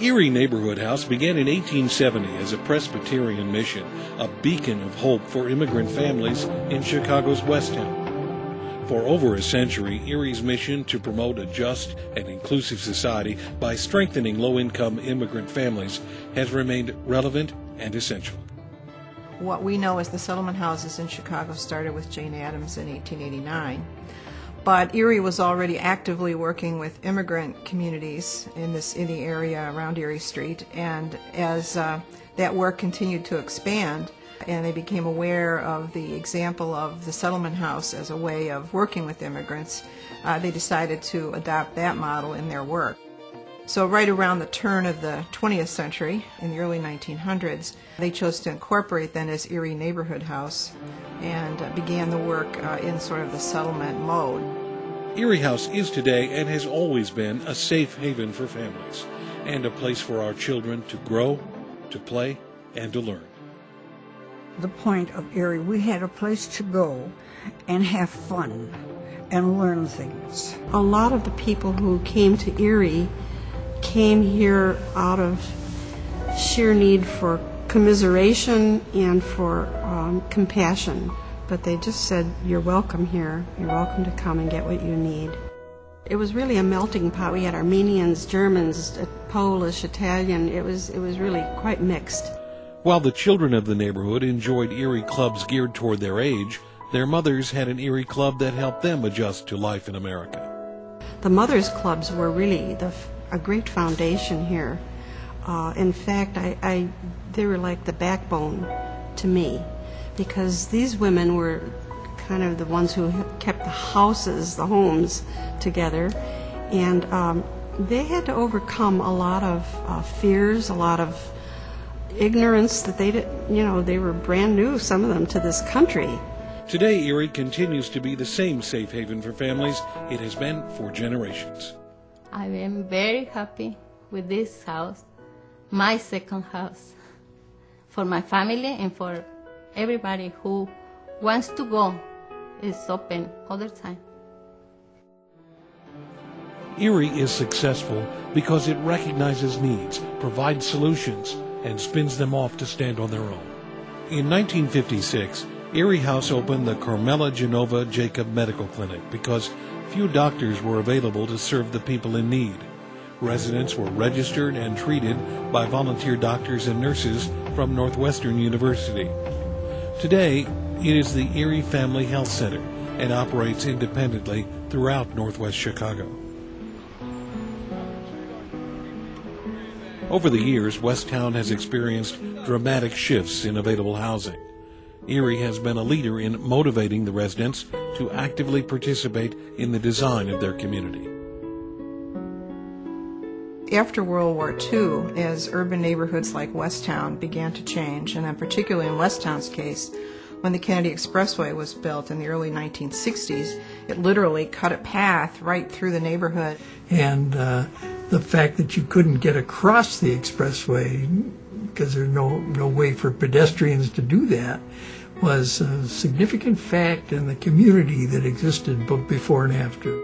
Erie Neighborhood House began in 1870 as a Presbyterian mission, a beacon of hope for immigrant families in Chicago's West Town. For over a century, Erie's mission to promote a just and inclusive society by strengthening low-income immigrant families has remained relevant and essential. What we know as the settlement houses in Chicago started with Jane Addams in 1889. But Erie was already actively working with immigrant communities in the area around Erie Street, and as that work continued to expand, and they became aware of the example of the settlement house as a way of working with immigrants, they decided to adopt that model in their work. So right around the turn of the 20th century, in the early 1900s, they chose to incorporate then as Erie Neighborhood House and began the work in sort of the settlement mode. Erie House is today and has always been a safe haven for families and a place for our children to grow, to play, and to learn. The point of Erie, we had a place to go and have fun and learn things. A lot of the people who came to Erie came here out of sheer need for commiseration and for compassion. But they just said, you're welcome here. You're welcome to come and get what you need. It was really a melting pot. We had Armenians, Germans, Polish, Italian. It was really quite mixed. While the children of the neighborhood enjoyed Erie clubs geared toward their age, their mothers had an Erie club that helped them adjust to life in America. The mothers' clubs were really a great foundation here. In fact, they were like the backbone to me, because these women were kind of the ones who kept the houses, the homes together, and they had to overcome a lot of fears, a lot of ignorance that they were brand new, some of them, to this country. Today, Erie continues to be the same safe haven for families it has been for generations. I am very happy with this house, my second house, for my family and for everybody who wants to go. It's open all the time. Erie is successful because it recognizes needs, provides solutions, and spins them off to stand on their own. In 1956, Erie House opened the Carmelo Genova Jacob Medical Clinic because few doctors were available to serve the people in need. Residents were registered and treated by volunteer doctors and nurses from Northwestern University. Today, it is the Erie Family Health Center and operates independently throughout Northwest Chicago. Over the years, West Town has experienced dramatic shifts in available housing. Erie has been a leader in motivating the residents to actively participate in the design of their community. After World War II, as urban neighborhoods like West Town began to change, and then particularly in West Town's case, when the Kennedy Expressway was built in the early 1960s, it literally cut a path right through the neighborhood. And the fact that you couldn't get across the expressway because there's no way for pedestrians to do that was a significant fact in the community that existed both before and after.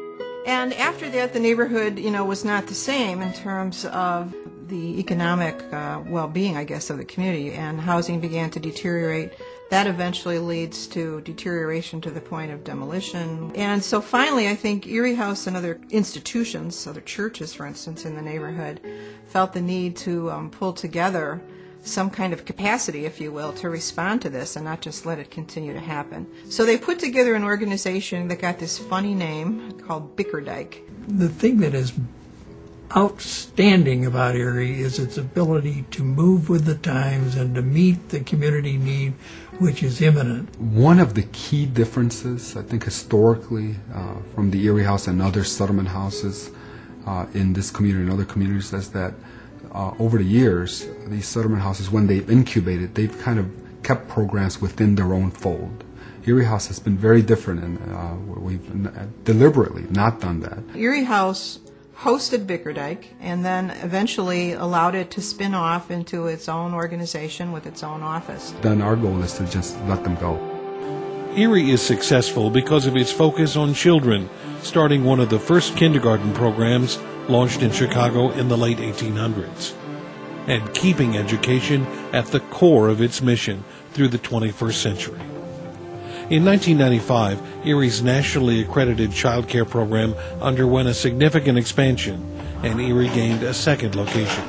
And after that, the neighborhood, was not the same in terms of the economic well-being, I guess, of the community, and housing began to deteriorate. That eventually leads to deterioration to the point of demolition. And so finally, I think Erie House and other institutions, other churches, for instance, in the neighborhood, felt the need to pull together some kind of capacity, if you will, to respond to this and not just let it continue to happen. So they put together an organization that got this funny name called Bikerdike. The thing that is outstanding about Erie is its ability to move with the times and to meet the community need, which is imminent. One of the key differences, I think, historically from the Erie House and other settlement houses in this community and other communities is that over the years, these settlement houses, when they've incubated, they've kind of kept programs within their own fold. Erie House has been very different, and we've deliberately not done that. Erie House hosted Bikerdike and then eventually allowed it to spin off into its own organization with its own office. Then our goal is to just let them go. Erie is successful because of its focus on children, starting one of the first kindergarten programs launched in Chicago in the late 1800s. and keeping education at the core of its mission through the 21st century. In 1995, Erie's nationally accredited child care program underwent a significant expansion, and Erie gained a second location.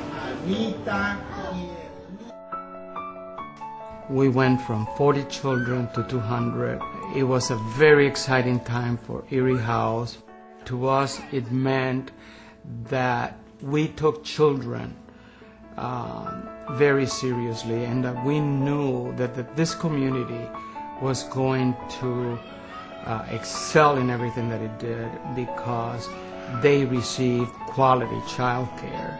We went from 40 children to 200. It was a very exciting time for Erie House. To us, it meant that we took children very seriously, and that we knew that this community was going to excel in everything that it did because they received quality child care.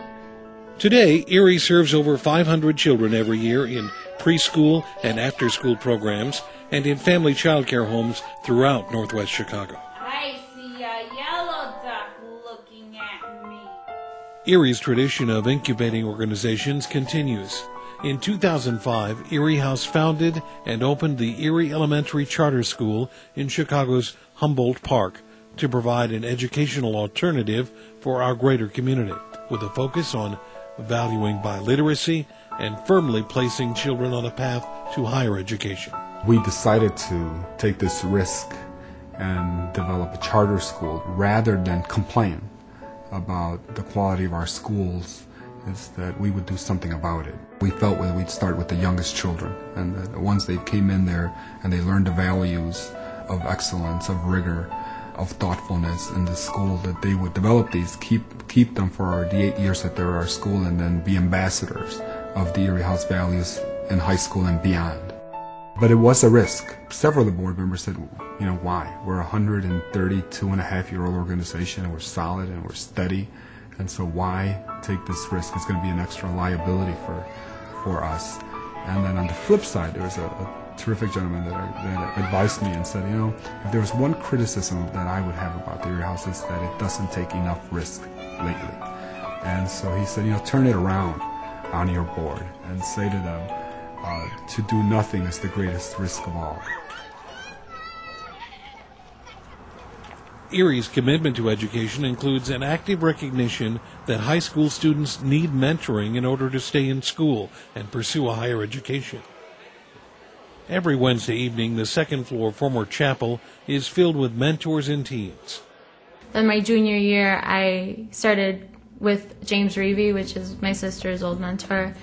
Today, Erie serves over 500 children every year in preschool and after-school programs and in family child care homes throughout Northwest Chicago. I see a yellow duck looking at me. Erie's tradition of incubating organizations continues. In 2005, Erie House founded and opened the Erie Elementary Charter School in Chicago's Humboldt Park to provide an educational alternative for our greater community, with a focus on valuing biliteracy and firmly placing children on a path to higher education. We decided to take this risk and develop a charter school rather than complain about the quality of our schools, is that we would do something about it. We felt that we'd start with the youngest children, and that once they came in there and they learned the values of excellence, of rigor, of thoughtfulness in the school, that they would develop these, keep them for the 8 years that they're at our school, and then be ambassadors of the Erie House values in high school and beyond. But it was a risk. Several of the board members said, why? We're a 132-and-a-half-year-old organization, and we're solid and we're steady, and so why take this risk? It's going to be an extra liability for us. And then on the flip side, there was a terrific gentleman that advised me and said, if there was one criticism that I would have about the Erie House, is that it doesn't take enough risk lately. And so he said, turn it around on your board and say to them, to do nothing is the greatest risk of all. Erie's commitment to education includes an active recognition that high school students need mentoring in order to stay in school and pursue a higher education. Every Wednesday evening, the second-floor former chapel is filled with mentors and teens. Then my junior year, I started with James Reevy, which is my sister's old mentor,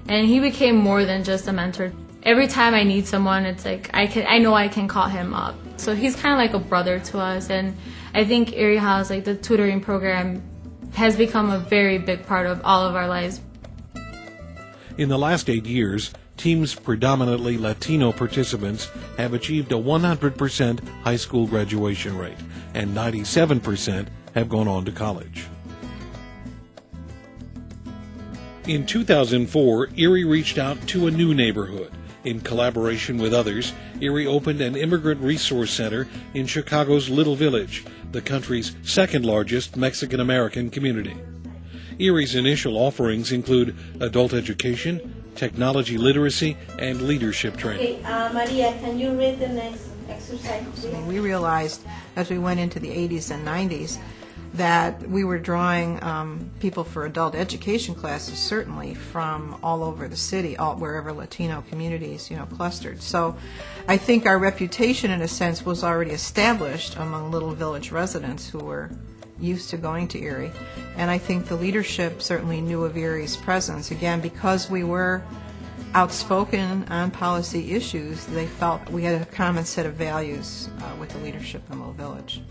and he became more than just a mentor. Every time I need someone, it's like I know I can call him up. So he's kind of like a brother to us, and I think Erie House, like the tutoring program, has become a very big part of all of our lives. In the last 8 years, teams predominantly Latino participants have achieved a 100% high school graduation rate, and 97% have gone on to college. In 2004, Erie reached out to a new neighborhood. In collaboration with others, Erie opened an immigrant resource center in Chicago's Little Village, the country's second-largest Mexican-American community. Erie's initial offerings include adult education, technology literacy, and leadership training. Okay, Maria, can you read the next exercise, please? We realized as we went into the 80s and 90s that we were drawing people for adult education classes, certainly from all over the city, wherever Latino communities, clustered. So I think our reputation, in a sense, was already established among Little Village residents who were used to going to Erie. And I think the leadership certainly knew of Erie's presence. Again, because we were outspoken on policy issues, they felt we had a common set of values with the leadership in Little Village.